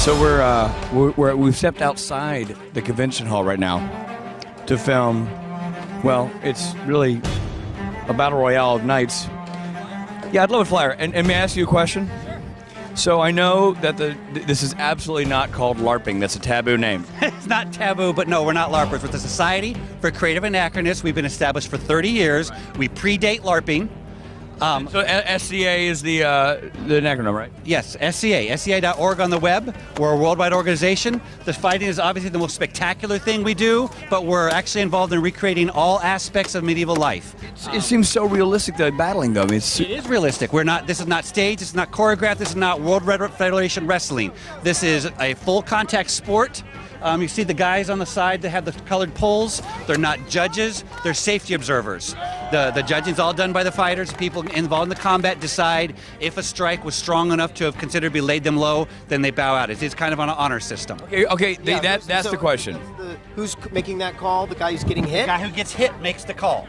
So we've stepped outside the convention hall right now to film. Well, it's really a battle royale of knights. Yeah, I'd love a flyer. And may I ask you a question? So I know that this is absolutely not called LARPing. That's a taboo name. It's not taboo, but no, we're not LARPers. We're the Society for Creative Anachronists. We've been established for 30 years. We predate LARPing. So SCA is the acronym, right? Yes, SCA, SCA.org on the web. We're a worldwide organization. The fighting is obviously the most spectacular thing we do, but we're actually involved in recreating all aspects of medieval life. It seems so realistic, the battling, though. I mean, it is realistic. This is not staged, this is not choreographed, this is not World Federation Wrestling. This is a full contact sport. You see the guys on the side that have the colored poles. They're not judges, they're safety observers. The judging's all done by the fighters. People involved in the combat decide if a strike was strong enough to have considered to be laid them low, then they bow out. It's kind of on an honor system. Okay, that's the question. Who's making that call? The guy who's getting hit? The guy who gets hit makes the call.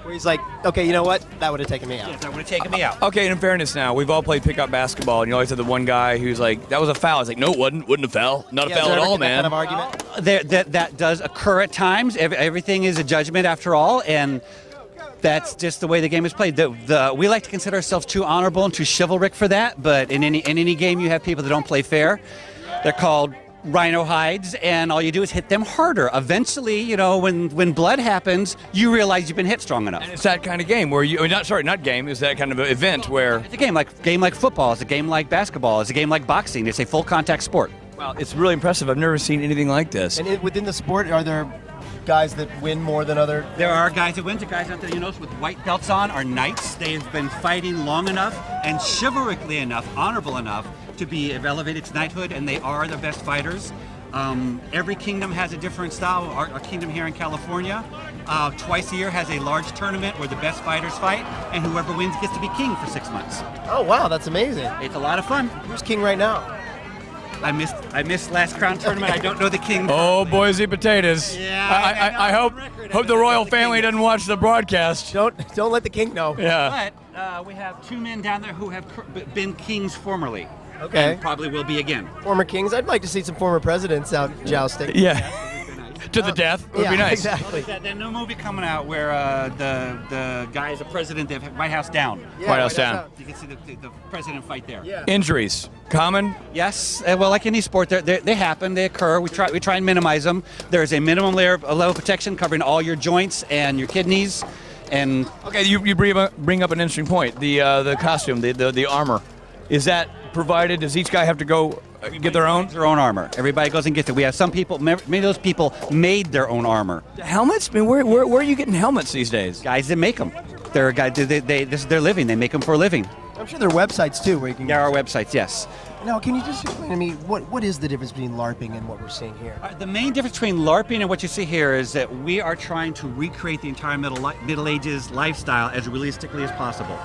Where he's like, okay, you know what? That would have taken me out. Yes, that would have taken me out. Okay, and in fairness now, we've all played pickup basketball, and you always have the one guy who's like, that was a foul. It's like, no, it wasn't a foul. Not a foul at all, man. That kind of argument? That does occur at times. Everything is a judgment after all, and that's just the way the game is played. We like to consider ourselves too honorable and too chivalric for that, but in any game you have people that don't play fair. They're called rhino hides, and all you do is hit them harder. Eventually, when blood happens, you realize you've been hit strong enough. And it's that kind of game where not game, it's that kind of event where... It's a game like football, it's a game like basketball, it's a game like boxing, it's a full contact sport. Wow, it's really impressive. I've never seen anything like this. And within the sport, are there guys that win more than other? There are guys that win. The guys out there, with white belts on are knights. They've been fighting long enough and chivalrically enough, honorable enough, to be elevated to knighthood, and they are the best fighters. Every kingdom has a different style. Our kingdom here in California, twice a year has a large tournament where the best fighters fight, and whoever wins gets to be king for 6 months. Oh wow, that's amazing. It's a lot of fun. Who's king right now? I missed last crown tournament. I don't know the king. Oh, Boise potatoes. Yeah. I hope the royal family doesn't watch the broadcast. Don't let the king know. Yeah. But we have 2 men down there who have been kings formerly. Okay. And probably will be again. Former kings. I'd like to see some former presidents out jousting. Yeah. To the death would be nice. Exactly. There's no movie coming out where the guy is a president. They have White House down. Yeah, White House down. You can see the president fight there. Yeah. Injuries common? Yes. Well, like any sport, they happen. They occur. We try and minimize them. There is a minimum level of protection covering all your joints and your kidneys. And okay, you bring up an interesting point. The costume, the armor, is that provided? Does each guy have to go get their own? Their own armor. Everybody goes and gets it. We have some people. Many of those people made their own armor. Helmets? I mean, where are you getting helmets these days? Guys that make them. They're guys. This is their living. They make them for a living. I'm sure there are websites too where you can. There are websites. Yes. Now, can you just explain to me what is the difference between LARPing and what we're seeing here? The main difference between LARPing and what you see here is that we are trying to recreate the entire Middle Ages lifestyle as realistically as possible.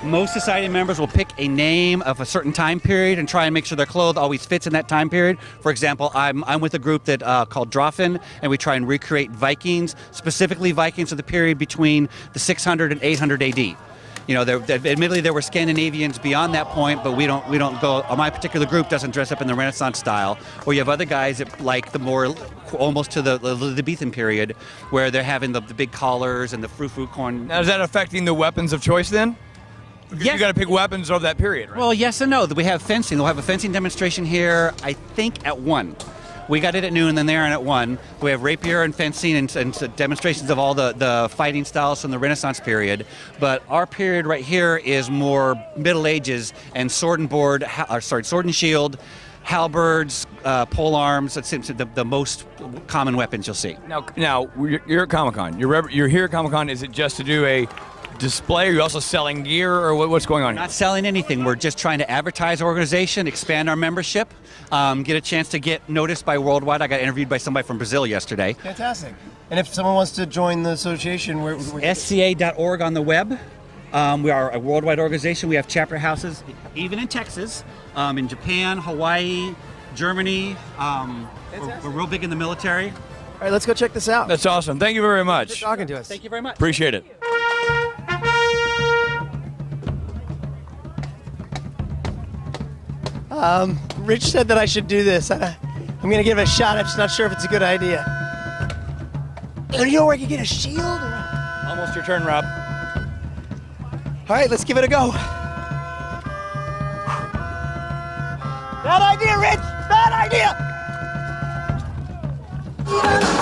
Most society members will pick a name of a certain time period and try and make sure their clothes always fits in that time period. For example, I'm with a group that called Droffin, and we try and recreate Vikings, specifically Vikings of the period between the 600 and 800 AD. Admittedly, there were Scandinavians beyond that point, but we don't go. My particular group doesn't dress up in the Renaissance style. Or you have other guys that like the more almost to the Elizabethan period, where they're having the big collars and the frou-frou corn. Now, is that affecting the weapons of choice then? Because yes. You got to pick weapons of that period, right? Well, yes and no. We have fencing. We'll have a fencing demonstration here, I think, at 1. We got it at noon, then they're in at 1. We have rapier and fencing and demonstrations of all the fighting styles from the Renaissance period. But our period right here is more Middle Ages and sword and shield, halberds, pole arms. That's the most common weapons you'll see. Now you're at Comic-Con. You're here at Comic-Con. Is it just to do a display? Are you also selling gear, or what's going on here? Not selling anything. We're just trying to advertise our organization, expand our membership, get a chance to get noticed by worldwide. I got interviewed by somebody from Brazil yesterday. Fantastic. And if someone wants to join the association, where SCA.org on the web. We are a worldwide organization. We have chapter houses even in Texas, in Japan, Hawaii, Germany. We're real big in the military. All right, let's go check this out. That's awesome. Thank you very much. Thanks for talking to us. Thank you very much. Appreciate it. Rich said that I should do this. I'm gonna give it a shot. I'm just not sure if it's a good idea. Do you know where I can get a shield? Almost your turn, Rob. All right, let's give it a go. Bad idea, Rich. Bad idea.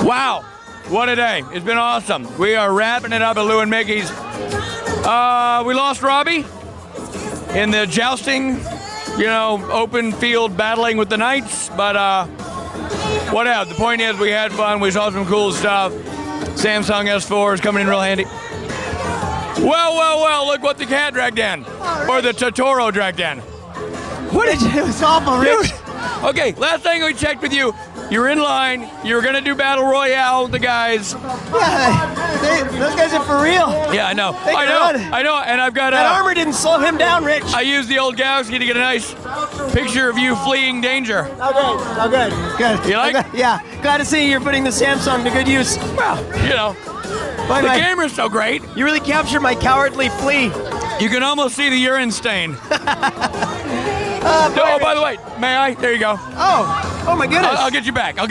Wow, what a day. It's been awesome. We are wrapping it up at Lou and Mickey's. We lost Robbie in the jousting, open field battling with the Knights, but whatever. The point is we had fun. We saw some cool stuff. Samsung S4 is coming in real handy. Well, look what the cat dragged in. Or the Totoro dragged in. It was awful, Rich. Okay, last thing we checked with you, you were in line, you were gonna do Battle Royale with the guys. Yeah, those guys are for real. Yeah, I know. They can run. I know, and I've got That armor didn't slow him down, Rich. I used the old Galaxy to get a nice picture of you fleeing danger. Oh, good. You like? Yeah, glad to see you're putting the Samsung to good use. Well, the camera's so great. You really captured my cowardly flee. You can almost see the urine stain. Oh, by the way, may I? There you go. Oh my goodness. I'll get you back. I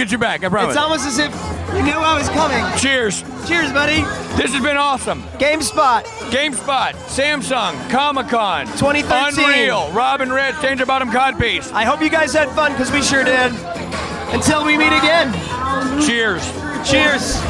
promise. It's almost as if you knew I was coming. Cheers. Cheers, buddy. This has been awesome. GameSpot, Samsung, Comic-Con, 2013. Unreal, Rob and Rich, Danger Bottom Codpiece. I hope you guys had fun, because we sure did. Until we meet again. Cheers. Cheers.